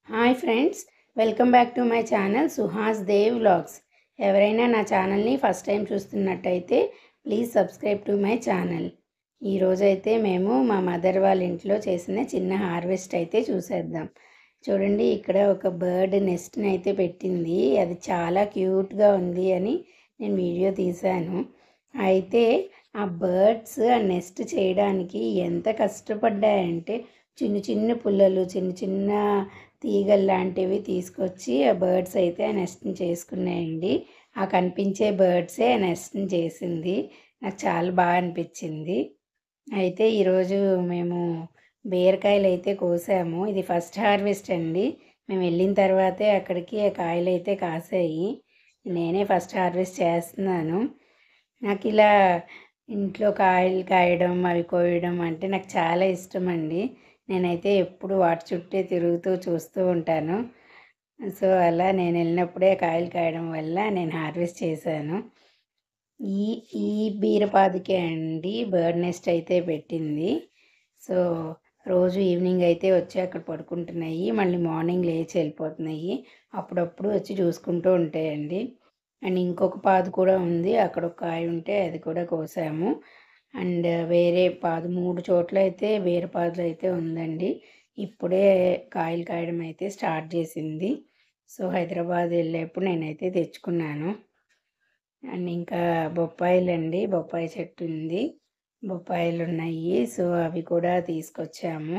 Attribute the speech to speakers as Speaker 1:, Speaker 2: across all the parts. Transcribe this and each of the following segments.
Speaker 1: Hi friends, welcome back to my channel Suhas Dev vlogs. ఎవరైనా నా ఛానల్ని ఫస్ట్ టైం చూస్తున్నట్టయితే please subscribe to my channel. ఈరోజైతే మేము మా మదర్ వాళ్ళ ఇంట్లో చేసిన చిన్న హార్వెస్ట్ అయితే చూసేద్దాం. చూడండి, ఇక్కడ ఒక బర్డ్ నెస్ట్ని అయితే పెట్టింది. అది చాలా క్యూట్గా ఉంది అని నేను వీడియో తీశాను. అయితే ఆ బర్డ్స్ ఆ నెస్ట్ చేయడానికి ఎంత కష్టపడ్డాయంటే చిన్న చిన్న పుల్లలు, చిన్న చిన్న తీగలు లాంటివి తీసుకొచ్చి ఆ బర్డ్స్ అయితే ఆ నెస్ట్ని చేసుకున్నాయండి. ఆ కనిపించే బర్డ్సే ఆ నెస్ట్ని చేసింది. నాకు చాలా బాగా అనిపించింది. అయితే ఈరోజు మేము బీరకాయలు అయితే కోసాము. ఇది ఫస్ట్ హార్వెస్ట్ అండి. మేము వెళ్ళిన తర్వాతే అక్కడికి ఆ కాయలు అయితే కాసాయి. నేనే ఫస్ట్ హార్వెస్ట్ చేస్తున్నాను. నాకు ఇలా ఇంట్లో కాయలు కాయడం, అవి కోయడం అంటే నాకు చాలా ఇష్టం అండి. నేనైతే ఎప్పుడు వాటి చుట్టే తిరుగుతూ చూస్తూ ఉంటాను. సో అలా నేను వెళ్ళినప్పుడే కాయలు కాయడం వల్ల నేను హార్వెస్ట్ చేశాను. ఈ ఈ బీరపాదికే అండి బర్డ్ నెస్ట్ అయితే పెట్టింది. సో రోజు ఈవినింగ్ అయితే వచ్చి అక్కడ పడుకుంటున్నాయి. మళ్ళీ మార్నింగ్ లేచి వెళ్ళిపోతున్నాయి. అప్పుడప్పుడు వచ్చి చూసుకుంటూ ఉంటాయండి. అండ్ ఇంకొక పాదు కూడా ఉంది. అక్కడ ఒక కాయ ఉంటే అది కూడా కోసాము. అండ్ వేరే పాదు 3 చోట్ల అయితే వేరే పాదులు అయితే ఉందండి. ఇప్పుడే కాయలు కాయడం అయితే స్టార్ట్ చేసింది. సో హైదరాబాద్ వెళ్ళేప్పుడు నేనైతే తెచ్చుకున్నాను. అండ్ ఇంకా బొప్పాయిలండి, బొప్పాయి చెట్టు ఉంది, బొప్పాయిలు ఉన్నాయి. సో అవి కూడా తీసుకొచ్చాము.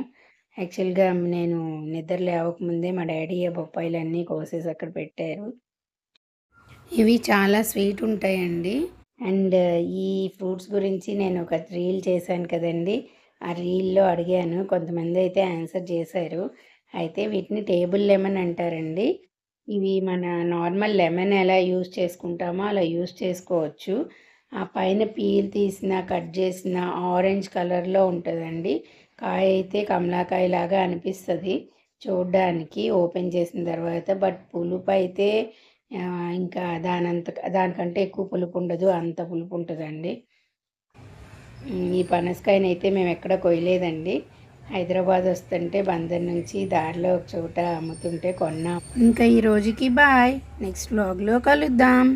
Speaker 1: యాక్చువల్గా నేను నిద్ర లేవకముందే మా డాడీ ఆ బొప్పాయిలన్నీ కోసేసి అక్కడ పెట్టారు. ఇవి చాలా స్వీట్ ఉంటాయండి. అండ్ ఈ ఫ్రూట్స్ గురించి నేను ఒక రీల్ చేశాను కదండి. ఆ రీల్లో అడిగాను, కొంతమంది అయితే ఆన్సర్ చేశారు. అయితే వీటిని టేబుల్ లెమన్ అంటారండి. ఇవి మన నార్మల్ లెమన్ ఎలా యూస్ చేసుకుంటామో అలా యూస్ చేసుకోవచ్చు. ఆ పైన పీల్ తీసిన కట్ చేసిన ఆరెంజ్ కలర్లో ఉంటుందండి. కాయ అయితే కమలాకాయ లాగా అనిపిస్తుంది చూడ్డానికి ఓపెన్ చేసిన తర్వాత. బట్ పులుపు అయితే ఇంకా దానికంటే ఎక్కువ పులుపు ఉండదు, అంత పులుపు ఉంటుందండి. ఈ పనసకాయనైతే మేము ఎక్కడ కొయ్యలేదండి. హైదరాబాద్ వస్తుంటే బందర్ నుంచి దారిలో ఒక చోట అమ్ముతుంటే కొన్నాం. ఇంకా ఈ రోజుకి బాయ్. నెక్స్ట్ వ్లాగ్లో కలుద్దాం.